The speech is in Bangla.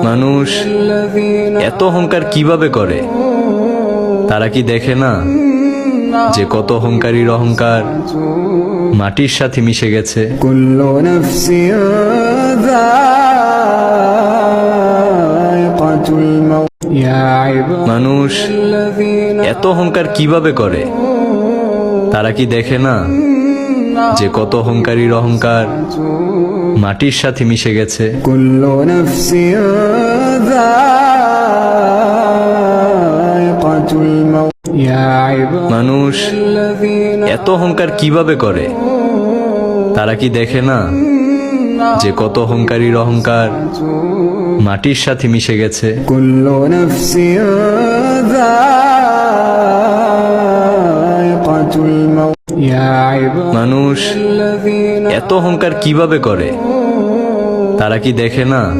মানুষ এত অহংকার কিভাবে করে? তারা কি দেখে না যে কত অহংকারীর অহংকার মাটির সাথে মিশে গেছে? মানুষ এত অহংকার কিভাবে করে? তারা কি দেখে না যে কত অহংকারীর অহংকার মাটির সাথে মিশে গেছে? মানুষ এত অহংকার কিভাবে করে? তারা কি দেখে না যে কত অহংকারীর অহংকার মাটির সাথে মিশে গেছে? মানুষ এত অহংকার কিভাবে করে? তারা কি দেখে না